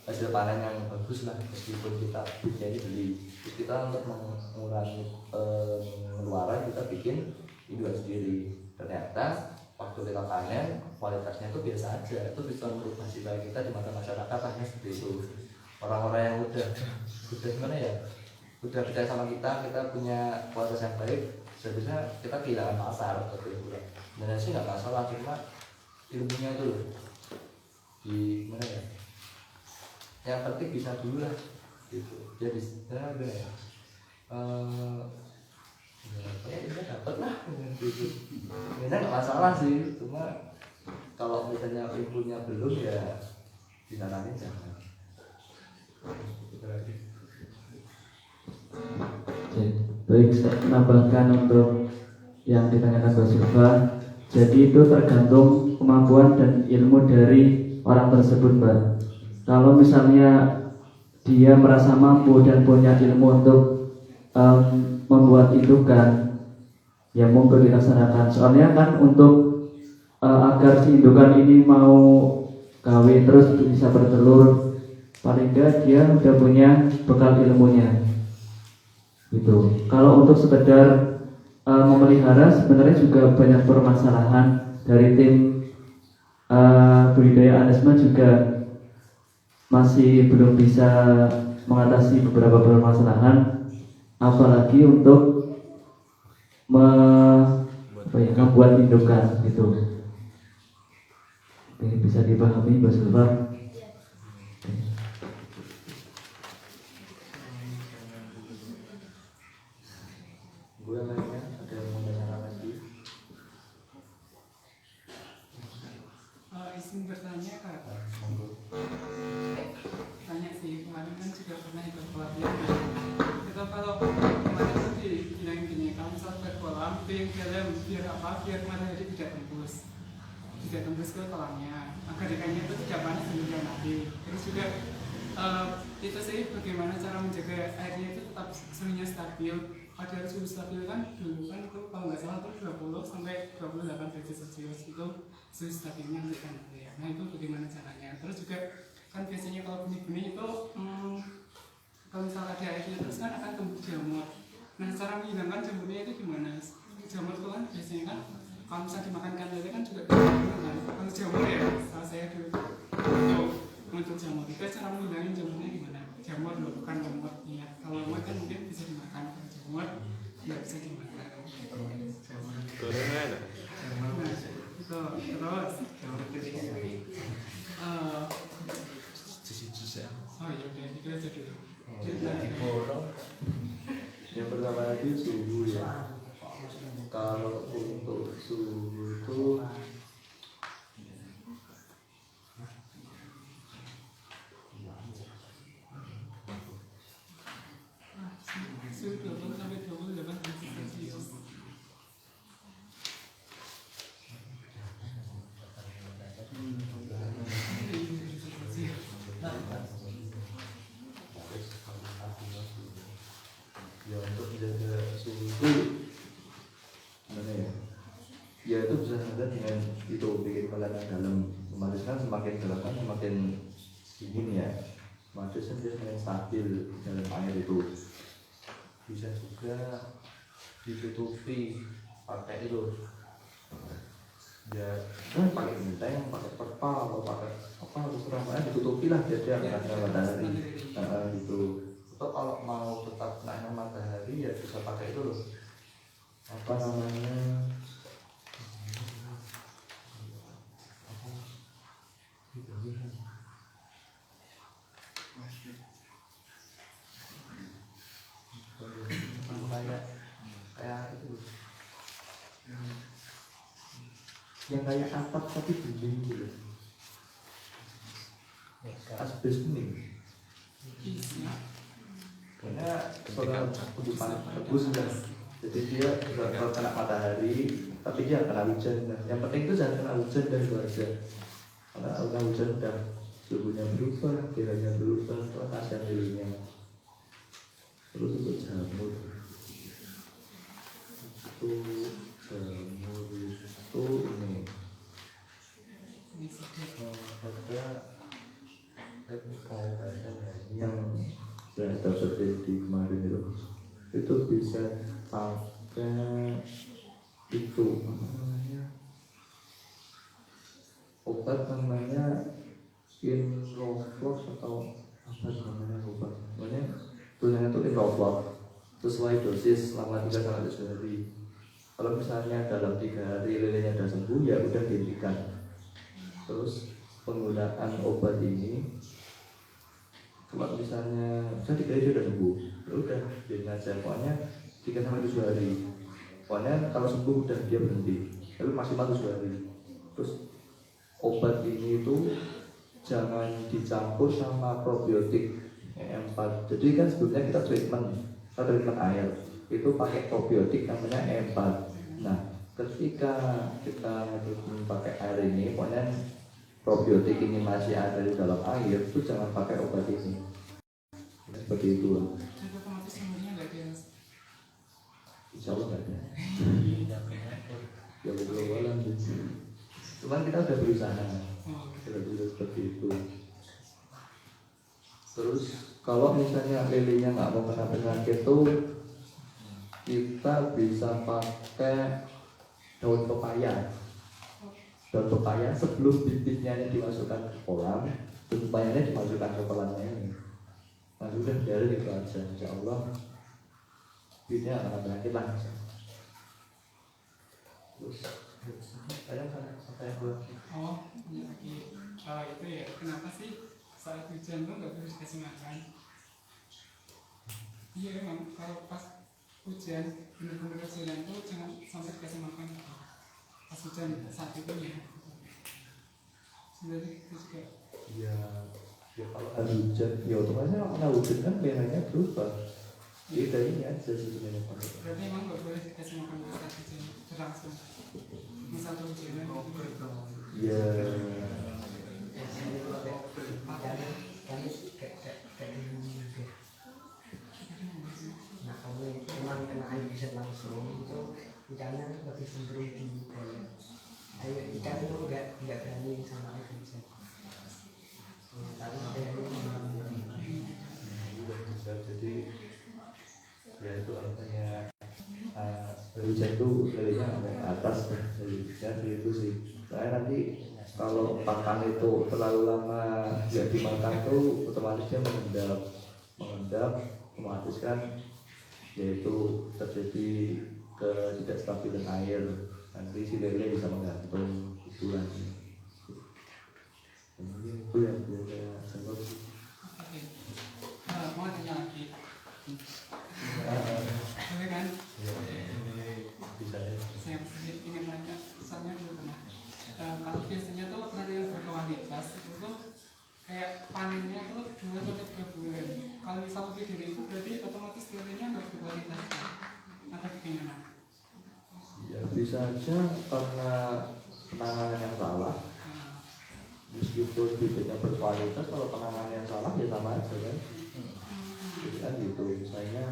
hasil panen yang bagus lah, meskipun kita jadi beli. Terus kita untuk mengurangi pengeluaran kita bikin induan sendiri. Ternyata waktu kita panen kualitasnya itu biasa aja, itu bisa merubah citra kita di mata masyarakat hanya seperti itu. Orang-orang yang udah gimana ya, udah percaya sama kita punya kualitas yang baik, sebenarnya kita kehilangan pasar seperti itu. Sebenarnya sih nggak masalah, cuma ilmunya itu loh, di mana ya, yang penting bisa dulu lah gitu. Jadi sebenarnya ya ya kita dapat lah gitu. Sebenarnya nggak masalah sih, cuma kalau misalnya ilmunya belum ya disaranin jangan. Baik, saya menambahkan untuk yang ditanyakan Mbak Silva. Jadi itu tergantung kemampuan dan ilmu dari orang tersebut, Mbak. Kalau misalnya dia merasa mampu dan punya ilmu untuk membuat indukan, ya monggo dilaksanakan. Soalnya kan untuk agar si indukan ini mau kawin terus bisa bertelur, paling enggak dia udah punya bekal ilmunya. Gitu. Kalau untuk sekedar memelihara, sebenarnya juga banyak permasalahan. Dari tim budidaya Anesma juga masih belum bisa mengatasi beberapa permasalahan, apalagi untuk membuat indukan gitu. Ini bisa dipahami, Mbak Silva? Gue lainnya ada yang mau tanya lagi? Izin bertanya Kak. Monggo. Tanya sih, kemarin kan juga pernah ikut pelatihan. Itu kalau kemarin tuh dibilang gini, kalau misal buat kolam, pink film biar matahari tidak tembus ke kolamnya, agar ikannya itu tidak panas dan tidak mati. Terus juga itu sih bagaimana cara menjaga airnya itu tetap suhunya stabil. Padahal suhu stabil kan dulu kan itu kalau nggak salah itu 20 sampai 28 derajat Celcius itu suhu stabilnya untuk ikan air. Nah itu bagaimana caranya? Terus juga kan biasanya kalau benih-benih itu kalau misalnya ada airnya terus kan akan tumbuh jamur. Nah cara menghilangkan jamurnya itu gimana? Jamur itu kan biasanya kan kalau misalnya dimakan ikan lele kan juga kan kalau jamur ya, salah saya dulu untuk jamur itu cara menghilangin jamurnya gimana? Jamur loh, bukan lemut ya. Kalau lemut kan mungkin bisa dimakan, kalau jamur nggak bisa dimakan. Gorengan. Nah, itu terus oh iya udah itu aja dulu. Yang pertama lagi suhu ya. Kalau untuk suhu itu Suhu 20 sampai 28 derajat Celcius. ya untuk menjaga itu gimana ya? Ya itu bisa saja dengan itu bikin kelihatan dalam, otomatis kan semakin dalam kan semakin dingin ya, otomatis kan dia semakin stabil dalam air itu. Bisa juga ditutupi pakai itu ya, pakai genteng, pakai terpal atau pakai apa terserah, makanya ditutupi lah biar dia nggak kena matahari gitu. Atau kalau mau tetap kena matahari ya bisa pakai itu loh, apa namanya, kayak itu yang kayak atap tapi dinding gitu, asbes kuning. Karena soal kebutuhan tebus kan, jadi dia kalau kena matahari tapi dia kena hujan. Nah, yang penting itu jangan kena hujan dan itu aja. Karena kena hujan udah suhunya berubah, kiranya berubah, terus kasihan dirinya. Terus untuk jamur itu ini ada yang saya dapat di kemarin itu bisa pakai itu namanya obat namanya Inroflox atau apa namanya obat namanya, tulisannya itu Inroflox sesuai dosis selama 3-7 hari. Kalau misalnya dalam 3 hari lelenya sudah sembuh ya udah dihentikan. Terus penggunaan obat ini kalau misalnya saya 3 hari sudah sembuh ya udah biarin aja, pokoknya 3-7 hari, pokoknya kalau sembuh udah dia berhenti, tapi maksimal 7 hari. Terus obat ini itu jangan dicampur sama probiotik E4. Jadi kan sebelumnya kita treatment air itu pakai probiotik namanya E4. Nah, ketika kita pakai air ini, pokoknya probiotik ini masih ada di dalam air, itu jangan pakai obat ini. Seperti itu. Jadi otomatis semuanya nggak ada. Insya Allah nggak ada. Ya belum. Cuman kita udah berusaha. Kita berusaha seperti itu. Terus kalau misalnya lelenya nggak mau kena penyakit itu, kita bisa pakai daun pepaya. Daun pepaya sebelum bibitnya ini dimasukkan ke kolam, daun pepayanya dimasukkan ke kolamnya ini. Nah sudah dari itu aja, insya Allah bibitnya akan penyakit lah. Terus ada sampai buat ini lagi itu ya, kenapa sih saat hujan tuh nggak boleh dikasih makan? Iya emang kalau pas hujan bener-bener hujan tuh jangan sampai dikasih makan pas hujan saat itu ya. Sebenarnya itu juga ya kalau ada hujan ya otomatis karena hujan kan merahnya berubah. Jadi dari ini aja sebenarnya. berarti emang nggak boleh dikasih makan saat hujan langsung misal hujan Ya nah kalau memang kena air bisa langsung itu ikannya lebih cenderung tinggi air ikan itu nggak berani sama air bisa karena air itu bisa jadi ya itu artinya hujan itu lelenya sampai atas jadi itu sih. Soalnya nanti kalau pakan itu terlalu lama nggak dimakan tuh otomatis dia mengendap otomatis kan yaitu terjadi ketidakstabilan air, nanti si lele bisa menggantung itu lagi. Mungkin itu yang biasa sebab. mau tanya lagi boleh kan? Bisa ya. Saya ingin nanya misalnya dulu pernah kalau biasanya tuh penelitian berkualitas itu tuh kayak panennya tuh 2-3 bulan. Kalau misal lebih dari itu berarti otomatis lelenya nggak berkualitas atau gimana? Ya bisa aja karena penanganan yang salah. Meskipun bibitnya berkualitas, kalau penanganan yang salah ya sama aja kan. Jadi kan gitu, misalnya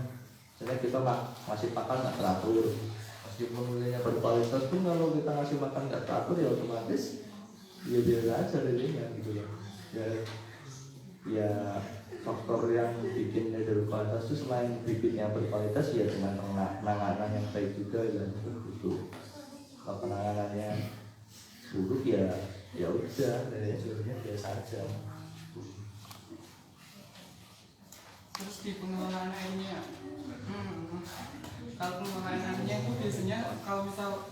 Misalnya kita ngasih makan nggak teratur, meskipun nilainya berkualitas pun kalau kita ngasih makan nggak teratur ya otomatis ya biasa aja lelenya gitu loh. Ya faktor yang bikin nilai berkualitas itu selain bibitnya berkualitas ya dengan penanganan yang baik juga ya seperti itu. Kalau penanganannya buruk ya udah nilainya sebenarnya biasa aja. Terus di pengelolaan airnya, kalau pengelolaan airnya itu biasanya kalau misal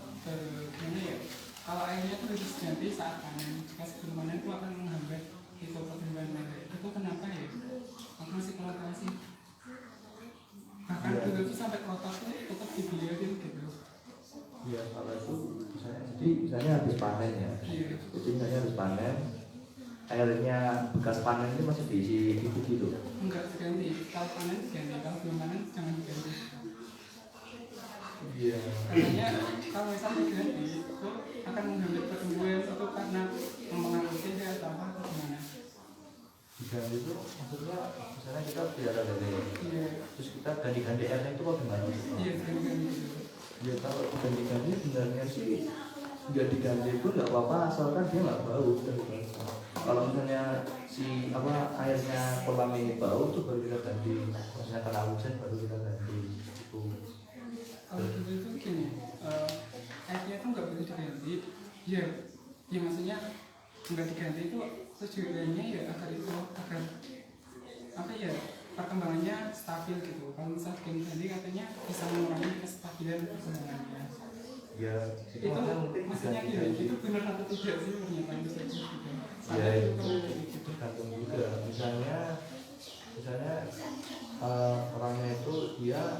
gimana ya, kalau airnya itu harus diganti saat panen. Jika sebelum panen itu akan menghambat itu pertumbuhan air. Itu kenapa ya? Aku masih kurang tahu sih. Bahkan dulu itu sampai kotor tuh tetap dibiarin gitu. Ya kalau itu misalnya habis panen ya, Iya. jadi misalnya habis panen, airnya bekas panen itu masih diisi gitu. Enggak diganti. Kalau panen diganti, kalau belum panen jangan diganti. Iya. Katanya kalau misalnya diganti itu akan menghambat pertumbuhan itu karena mempengaruhi atau apa atau gimana? Diganti itu maksudnya misalnya kita pelihara lele, Iya. terus kita ganti-ganti airnya itu apa gimana? Iya, diganti gitu. Ya kalau ganti-ganti sebenarnya sih nggak diganti pun nggak apa-apa asalkan dia nggak bau. Kalau misalnya si airnya kolam ini bau tuh baru kita ganti, misalnya kena hujan baru kita ganti itu. Kalau dulu itu gini, airnya itu nggak boleh diganti. Ya maksudnya nggak diganti itu tujuannya ya agar apa ya, perkembangannya stabil gitu. Kalau misalnya diganti katanya bisa mengurangi kestabilan perkembangannya. Ya Itu maksudnya gini, itu benar atau tidak sih pernyataan itu gitu. ya itu tergantung juga. Misalnya orangnya itu dia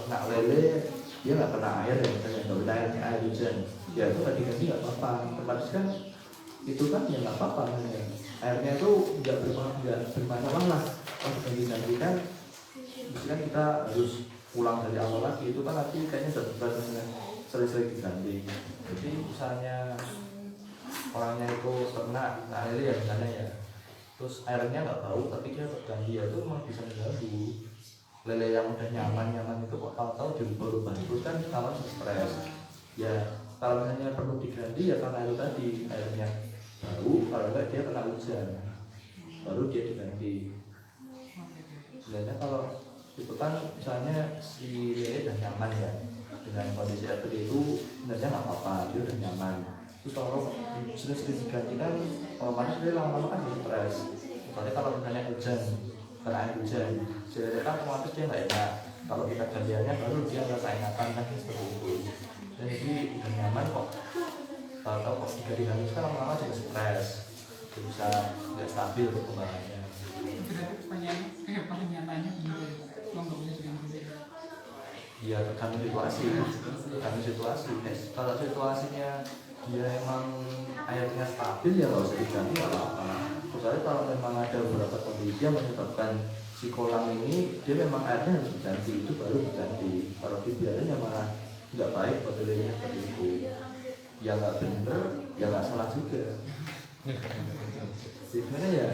ternak lele, dia nggak kena air ya, misalnya nggak kena air hujan, ya itu nggak diganti nggak apa-apa. Otomatis kan itu kan ya nggak apa-apa, ya. Airnya itu nggak bermasalah lah. Kalau ganti kan misalkan kita harus pulang dari awal lagi, itu kan nanti kayaknya udah berat sering-sering diganti. Jadi misalnya orangnya itu ternak lele ya misalnya ya, terus airnya nggak bau tapi dia terganti, ya itu memang bisa mengganggu. Lele yang udah nyaman itu kok tahu-tahu dirubah-rubah terus kan kawan stres. Ya kalau misalnya perlu diganti ya karena itu tadi airnya bau, kalau enggak dia kena hujan baru dia diganti. Sebenarnya kalau itu kan misalnya si lele udah nyaman ya dengan kondisi seperti itu, sebenarnya nggak apa-apa, dia udah nyaman. Terus kalau sering-sering diganti kan otomatis dia lama-lama kan jadi stres. Soalnya kalau misalnya hujan, kena air hujan, jadi kan otomatis dia nggak enak. Kalau kita gantiannya baru dia ngerasa enakan kan seperti itu. Dan jadi udah nyaman kok, tahu kok diganti kan lama-lama jadi stres, bisa nggak stabil perkembangannya. Berarti pertanyaannya benar ya, lo nggak boleh diganti. Ya tergantung situasi. Kalau situasinya dia emang airnya stabil ya nggak usah diganti, nggak apa-apa. Kecuali kalau memang ada beberapa kondisi yang menyebabkan si kolam ini dia memang airnya harus diganti, itu baru diganti. Kalau dibiarin ya malah nggak baik buat lelenya seperti itu. Ya nggak bener, ya nggak salah juga. Sebenarnya ya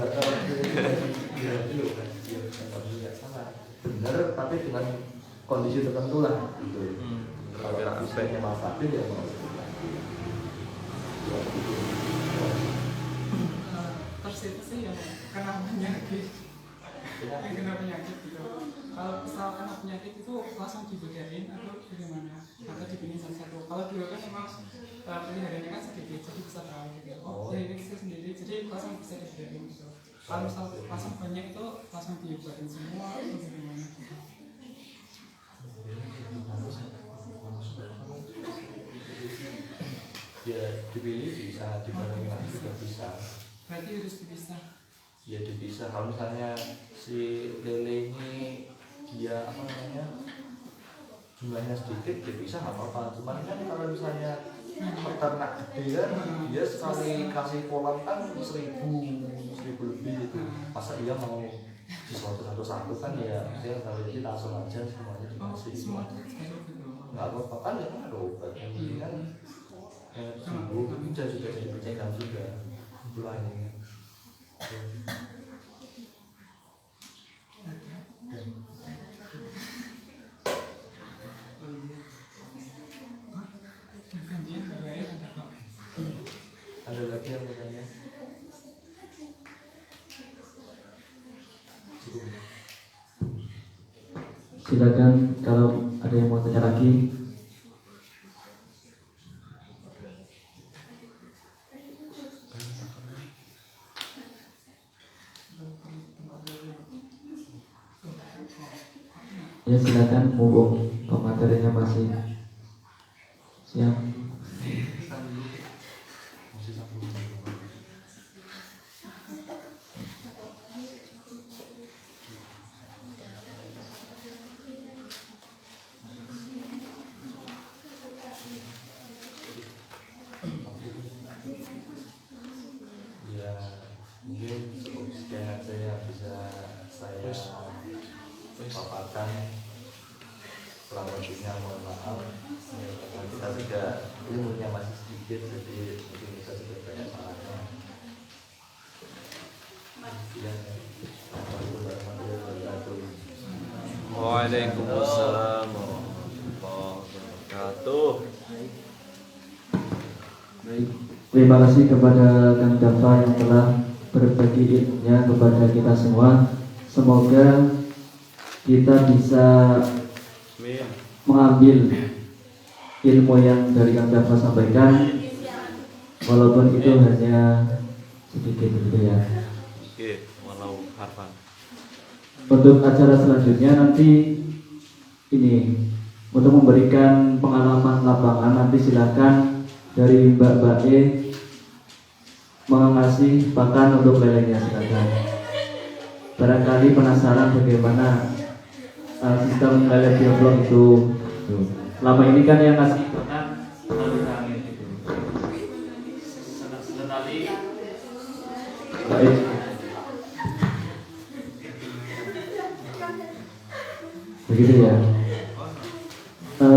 kalau dia dulu kan dia nggak salah, bener tapi dengan kondisi tertentu lah gitu. Kalau aspeknya mau stabil ya mau Terus itu sih yang kena penyakit gitu. Kalau misal kena penyakit itu langsung dibedain atau bagaimana? Atau dipilih satu-satu? Kalau dulu kan memang peliharaannya kan sedikit, jadi bisa tahu gitu. Oh, ya ini saya sendiri, jadi langsung bisa dibedain gitu. Kalau misal langsung banyak itu langsung dibuatin semua atau bagaimana gitu? ya dipilih bisa, dibarengi lagi juga bisa. Berarti harus dipisah. Ya dipisah. Kalau misalnya si lele ini dia jumlahnya sedikit, dipisah nggak apa-apa. Cuman kan kalau misalnya peternak gede kan dia sekali kasih kolam kan 1.000 lebih itu. Masa dia mau di satu-satu kan ya dia kalau jadi langsung aja semuanya dikasih. Nggak apa-apa kan, ya kan ada obat yang ini kan sembuh, bisa juga jadi pencegahan juga mulainya. silakan kalau ada yang mau tanya lagi. Ya silakan, mumpung pematerinya masih siap. Ya, mungkin cukup sekian aja yang bisa saya paparkan. Kurang lebihnya mohon maaf. Kita juga ilmunya masih sedikit, jadi mungkin bisa juga banyak salahnya. Ya, assalamualaikum warahmatullahi wabarakatuh. Waalaikumsalam warahmatullahi wabarakatuh. Baik, terima kasih kepada Kang Dafa yang telah berbagi ilmunya kepada kita semua. Semoga kita bisa Amin. mengambil ilmu yang dari Kang Dafa sampaikan, walaupun itu hanya sedikit gitu ya. Oke, walau harfan. Untuk acara selanjutnya nanti ini untuk memberikan pengalaman lapangan, nanti silakan dari Mbak E mengasih pakan untuk lelenya, silakan. Barangkali penasaran bagaimana sistem lele bioblok itu. Selama ini kan yang ngasih pakan selalu kami gitu. Sekali baik. Begitu ya.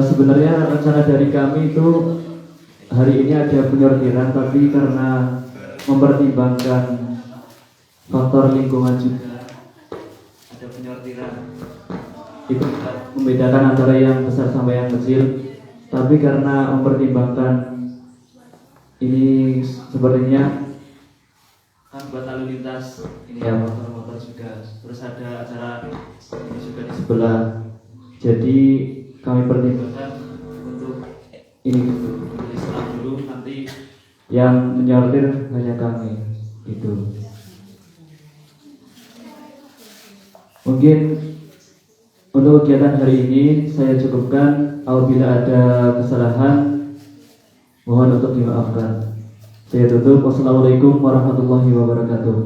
Sebenarnya rencana dari kami itu hari ini ada penyortiran, tapi karena mempertimbangkan faktor lingkungan juga ada penyortiran. Itu membedakan antara yang besar sama yang kecil. Tapi karena mempertimbangkan ini sepertinya kan buat lalu lintas ini ya, motor-motor juga. Terus ada acara ini juga di sebelah. Jadi kami pertimbangkan untuk ini Islam dulu, nanti yang menyortir hanya kami gitu. Mungkin untuk kegiatan hari ini saya cukupkan. Apabila ada kesalahan mohon untuk dimaafkan. Saya tutup. Wassalamualaikum warahmatullahi wabarakatuh.